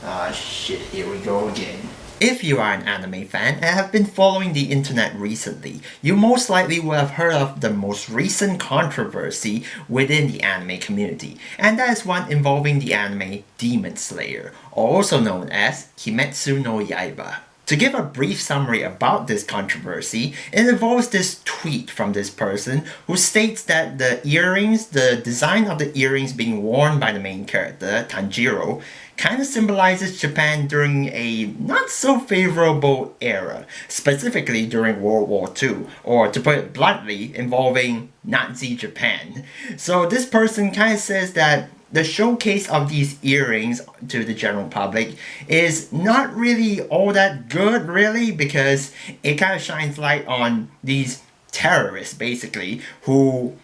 Ah shit, here we go again. If you are an anime fan and have been following the internet recently, you most likely will have heard of the most recent controversy within the anime community, and that is one involving the anime Demon Slayer, also known as Kimetsu no Yaiba. To give a brief summary about this controversy, it involves this tweet from this person who states that the design of the earrings being worn by the main character, Tanjiro, kind of symbolizes Japan during a not so favorable era, specifically during World War II, or to put it bluntly, involving Nazi Japan. So this person kind of says that the showcase of these earrings to the general public is not really all that good, really, because it kind of shines light on these terrorists, basically, who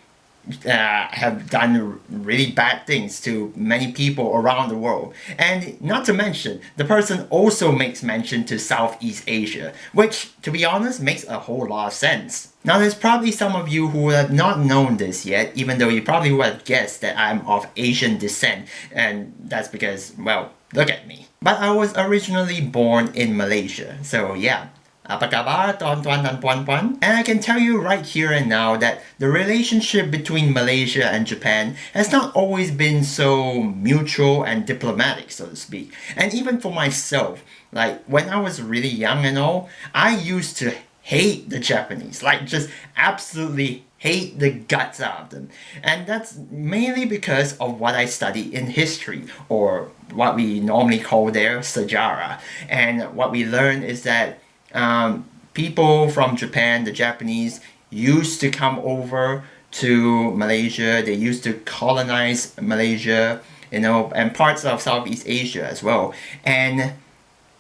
have done really bad things to many people around the world. And not to mention, the person also makes mention to Southeast Asia, which, to be honest, makes a whole lot of sense. Now, there's probably some of you who have not known this yet, even though you probably would have guessed that I'm of Asian descent, and that's because, well, look at me. But I was originally born in Malaysia, so yeah. Apa kabar tuan-tuan dan puan-puan? And I can tell you right here and now that the relationship between Malaysia and Japan has not always been so mutual and diplomatic, so to speak. And even for myself, like when I was really young and all, I used to hate the Japanese, like just absolutely hate the guts out of them. And that's mainly because of what I studied in history, or what we normally call there sejarah. And what we learn is that people from Japan, the Japanese, used to come over to Malaysia. They used to colonize Malaysia, and parts of Southeast Asia as well. And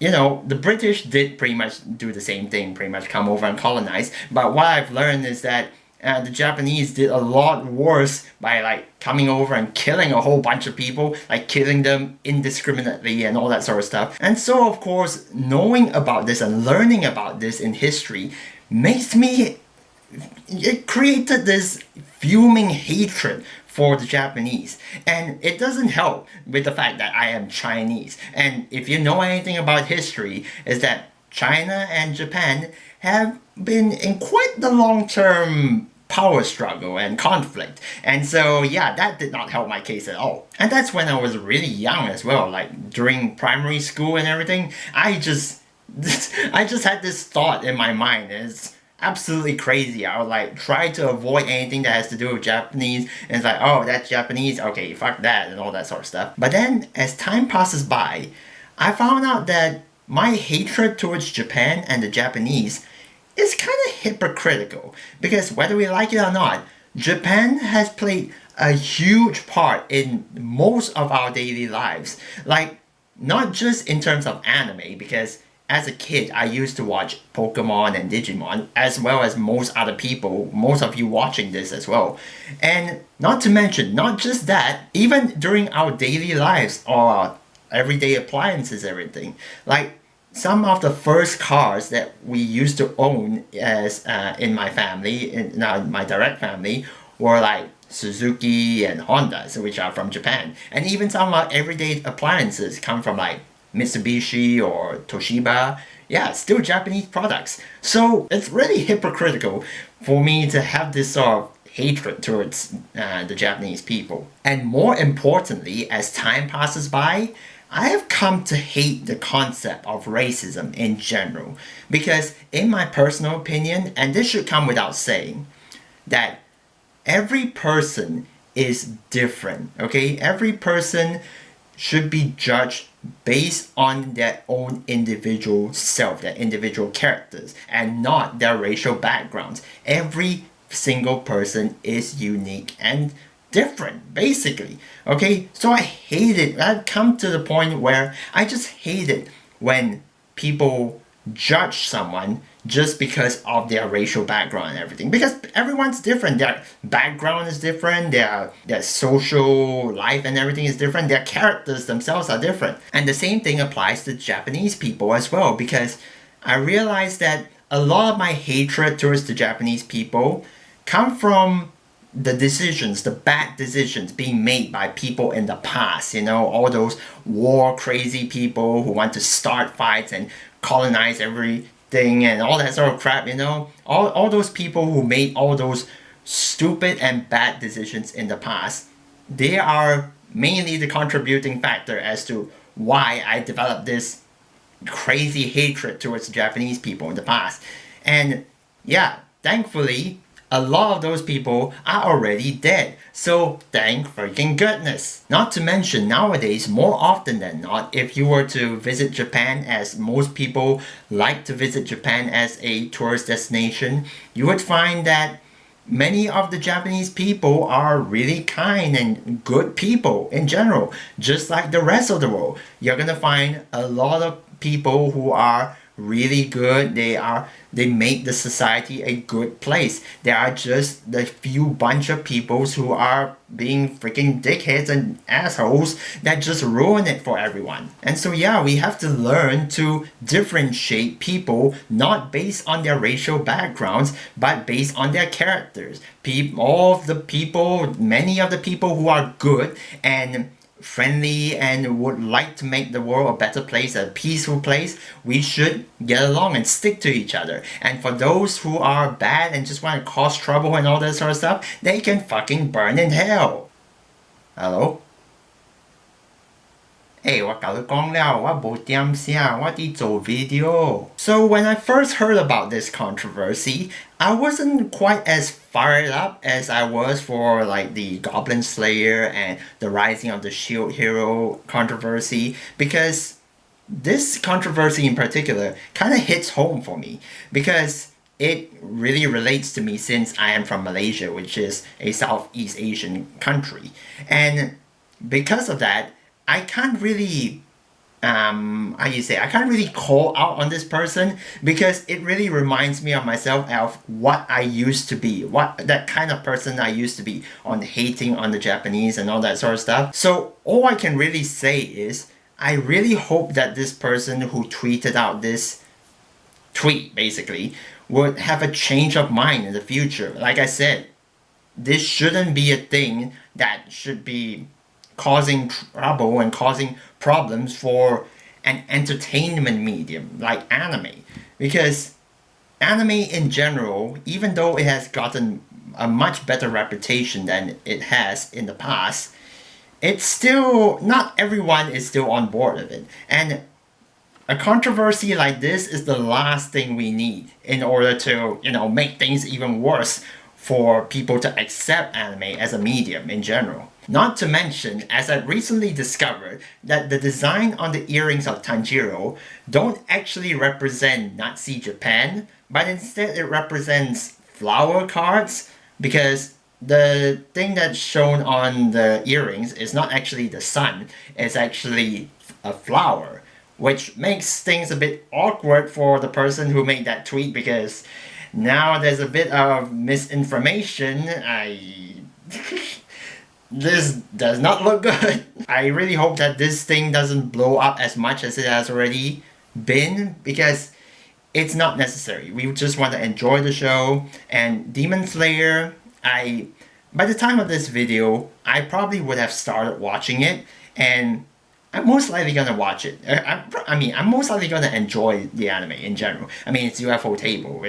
the British did pretty much do the same thing, pretty much come over and colonize. But what I've learned is that the Japanese did a lot worse by coming over and killing a whole bunch of people, like killing them indiscriminately and all that sort of stuff. And so, of course, knowing about this and learning about this in history it created this fuming hatred for the Japanese. And it doesn't help with the fact that I am Chinese. And if you know anything about history, is that China and Japan have been in quite the long-term power struggle and conflict. And so yeah, that did not help my case at all. And that's when I was really young as well, like during primary school and everything. I just had this thought in my mind. It's absolutely crazy. I would try to avoid anything that has to do with Japanese, and it's like, oh, that's Japanese, okay, fuck that, and all that sort of stuff. But then as time passes by, I found out that my hatred towards Japan and the Japanese is kind of hypocritical, because whether we like it or not, Japan has played a huge part in most of our daily lives. Like, not just in terms of anime, because as a kid I used to watch Pokemon and Digimon, as well as most other people, most of you watching this as well. And not to mention, not just that, even during our daily lives or everyday appliances, everything, like some of the first cars that we used to own as in my family, in my direct family, were like Suzuki and Honda, which are from Japan. And even some everyday appliances come from like Mitsubishi or Toshiba. Yeah, still Japanese products. So it's really hypocritical for me to have this sort of hatred towards the Japanese people. And more importantly, as time passes by, I have come to hate the concept of racism in general, because in my personal opinion, and this should come without saying, that every person is different, okay? Every person should be judged based on their own individual self, their individual characters, and not their racial backgrounds. Every single person is unique and different, basically. Okay, so I hate it. I've come to the point where I just hate it when people judge someone just because of their racial background and everything, because everyone's different. Their background is different, their social life and everything is different, their characters themselves are different. And the same thing applies to Japanese people as well, because I realized that a lot of my hatred towards the Japanese people come from the decisions, the bad decisions being made by people in the past, all those war crazy people who want to start fights and colonize everything and all that sort of crap, all those people who made all those stupid and bad decisions in the past, they are mainly the contributing factor as to why I developed this crazy hatred towards Japanese people in the past. And yeah, thankfully, a lot of those people are already dead. So thank freaking goodness. Not to mention nowadays, more often than not, if you were to visit Japan, as most people like to visit Japan as a tourist destination, you would find that many of the Japanese people are really kind and good people in general, just like the rest of the world. You're gonna find a lot of people who are really good. They make the society a good place. There are just the few bunch of peoples who are being freaking dickheads and assholes that just ruin it for everyone. And so yeah, we have to learn to differentiate people not based on their racial backgrounds, but based on their characters. Many of the people who are good and friendly and would like to make the world a better place, a peaceful place, we should get along and stick to each other. And for those who are bad and just want to cause trouble and all that sort of stuff, they can fucking burn in hell. Hello? 我跟你講了，我冇點聲，我啲做 video. So when I first heard about this controversy, I wasn't quite as fired up as I was for like the Goblin Slayer and the Rising of the Shield Hero controversy, because this controversy in particular kind of hits home for me because it really relates to me since I am from Malaysia, which is a Southeast Asian country. And because of that, I can't really I can't really call out on this person because it really reminds me of myself, of what I used to be, what that kind of person I used to be, on hating on the Japanese and all that sort of stuff. So all I can really say is I really hope that this person who tweeted out this tweet basically would have a change of mind in the future. Like I said, this shouldn't be a thing that should be causing trouble and causing problems for an entertainment medium like anime. Because anime in general, even though it has gotten a much better reputation than it has in the past, it's still, not everyone is still on board with it. And a controversy like this is the last thing we need in order to, make things even worse for people to accept anime as a medium in general. Not to mention, as I recently discovered, that the design on the earrings of Tanjiro don't actually represent Nazi Japan, but instead it represents flower cards, because the thing that's shown on the earrings is not actually the sun, it's actually a flower, which makes things a bit awkward for the person who made that tweet, because now there's a bit of misinformation. This does not look good. I really hope that this thing doesn't blow up as much as it has already been, because it's not necessary. We just want to enjoy the show. And Demon Slayer, by the time of this video, I probably would have started watching it, and I'm most likely gonna watch it. I'm most likely gonna enjoy the anime in general. It's UFO Table.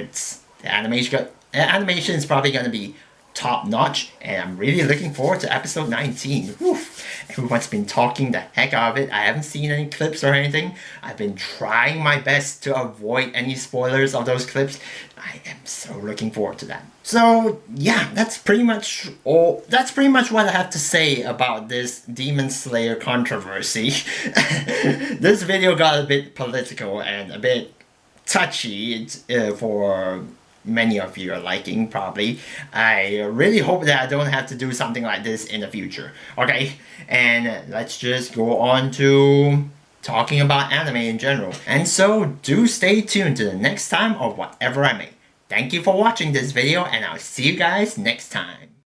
The animation is probably gonna be top notch, and I'm really looking forward to episode 19. Whew. Everyone's been talking the heck out of it. I haven't seen any clips or anything. I've been trying my best to avoid any spoilers of those clips. I am so looking forward to that. So yeah, that's pretty much what I have to say about this Demon Slayer controversy. This video got a bit political and a bit touchy for many of you are liking, probably. I really hope that I don't have to do something like this in the future. Okay, and let's just go on to talking about anime in general. And so do stay tuned to the next time of whatever I make. Thank you for watching this video, and I'll see you guys next time.